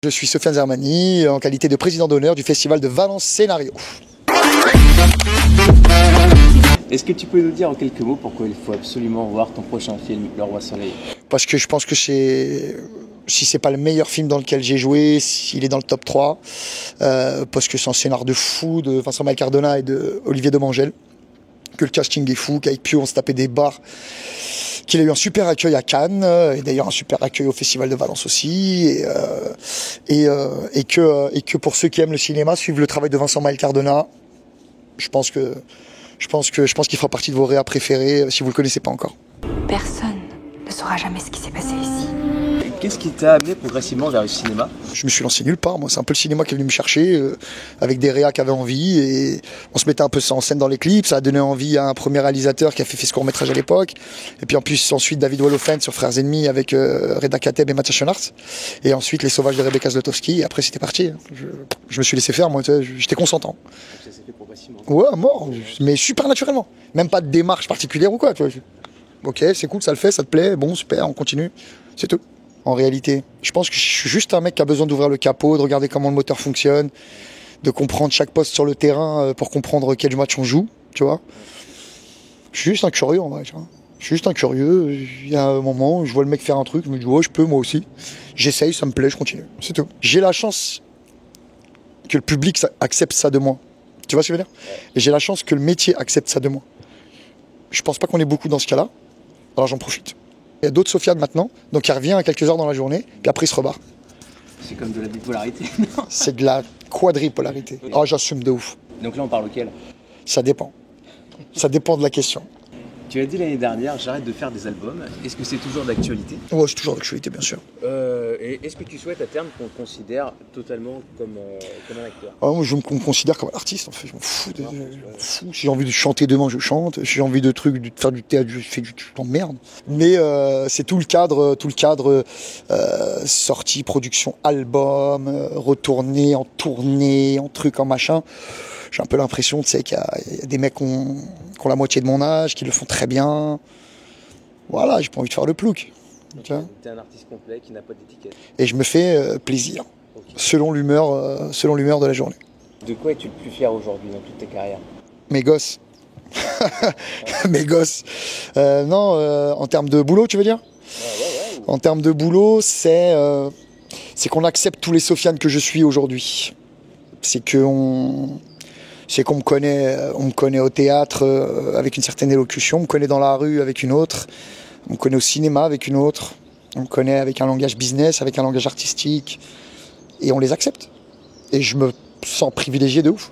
Je suis Sofiane Zermani, en qualité de président d'honneur du Festival de Valence Scénario. Est-ce que tu peux nous dire en quelques mots pourquoi il faut absolument voir ton prochain film, Le Roi Soleil? Parce que je pense que si c'est pas le meilleur film dans lequel j'ai joué, il est dans le top 3. Parce que c'est un scénar de fou de Vincent Cardona et de Olivier Demangel. Que le casting est fou, qu'avec Pio on se tapait des barres. Qu'il a eu un super accueil à Cannes, et d'ailleurs un super accueil au Festival de Valence aussi, et que pour ceux qui aiment le cinéma, suivent le travail de Vincent Cardona. Je pense qu'il fera partie de vos réas préférés si vous le connaissez pas encore. Personne ne saura jamais ce qui s'est passé ici. Qu'est-ce qui t'a amené progressivement vers le cinéma? Je me suis lancé nulle part, moi. C'est un peu le cinéma qui est venu me chercher, avec des réas qui avaient envie, et on se mettait un peu en scène dans les clips. Ça a donné envie à un premier réalisateur qui a fait ce court-métrage à l'époque. Et puis en plus, ensuite, David Wolofen sur Frères Ennemis avec Reda Kateb et Mathias Schoenaerts. Et ensuite, Les Sauvages de Rebecca Zlotowski. Et après, c'était parti. Je me suis laissé faire, moi. J'étais consentant. Ça s'est fait progressivement. Ouais, à mort. Mais super naturellement. Même pas de démarche particulière ou quoi, tu vois. Ok, c'est cool, ça le fait, ça te plaît. Bon, super, on continue. C'est tout. En réalité, je pense que je suis juste un mec qui a besoin d'ouvrir le capot, de regarder comment le moteur fonctionne, de comprendre chaque poste sur le terrain pour comprendre quel match on joue, tu vois. Je suis juste un curieux en vrai, tu vois. Je suis juste un curieux. Il y a un moment où je vois le mec faire un truc, je me dis ouais, je peux moi aussi. J'essaye, ça me plaît, je continue. C'est tout. J'ai la chance que le public accepte ça de moi. Tu vois ce que je veux dire? Et j'ai la chance que le métier accepte ça de moi. Je pense pas qu'on est beaucoup dans ce cas-là, alors j'en profite. Il y a d'autres Sofiane maintenant, donc il revient à quelques heures dans la journée, puis après il se rebarre. C'est comme de la bipolarité. C'est de la quadripolarité. Oh, j'assume de ouf. Donc là, on parle auquel? Ça dépend. Ça dépend de la question. Tu as dit l'année dernière, j'arrête de faire des albums. Est-ce que c'est toujours d'actualité? Ouais, c'est toujours d'actualité, bien sûr. Et est-ce que tu souhaites à terme qu'on te considère totalement comme un acteur? Ah, moi, je me considère comme un artiste, en fait. Je m'en fous. Si j'ai envie de chanter demain, je chante. Si j'ai envie de faire du théâtre, je fais du t'emmerde. Mais c'est tout le cadre sortie, production, album, retourner en tournée, en truc, en machin. J'ai un peu l'impression, tu sais, qu'il y a des mecs qui ont la moitié de mon âge, qui le font très bien. Voilà, j'ai pas envie de faire le plouc. Tu es un artiste complet qui n'a pas d'étiquette. Et je me fais plaisir, okay, selon l'humeur de la journée. De quoi es-tu le plus fier aujourd'hui dans toute ta carrière? Mes gosses. Mes gosses. Non, en termes de boulot, tu veux dire? Ouais. En termes de boulot, c'est qu'on accepte tous les Sofiane que je suis aujourd'hui. C'est qu'on me connaît, on me connaît au théâtre avec une certaine élocution, on me connaît dans la rue avec une autre, on me connaît au cinéma avec une autre, on me connaît avec un langage business, avec un langage artistique, et on les accepte. Et je me sens privilégié de ouf.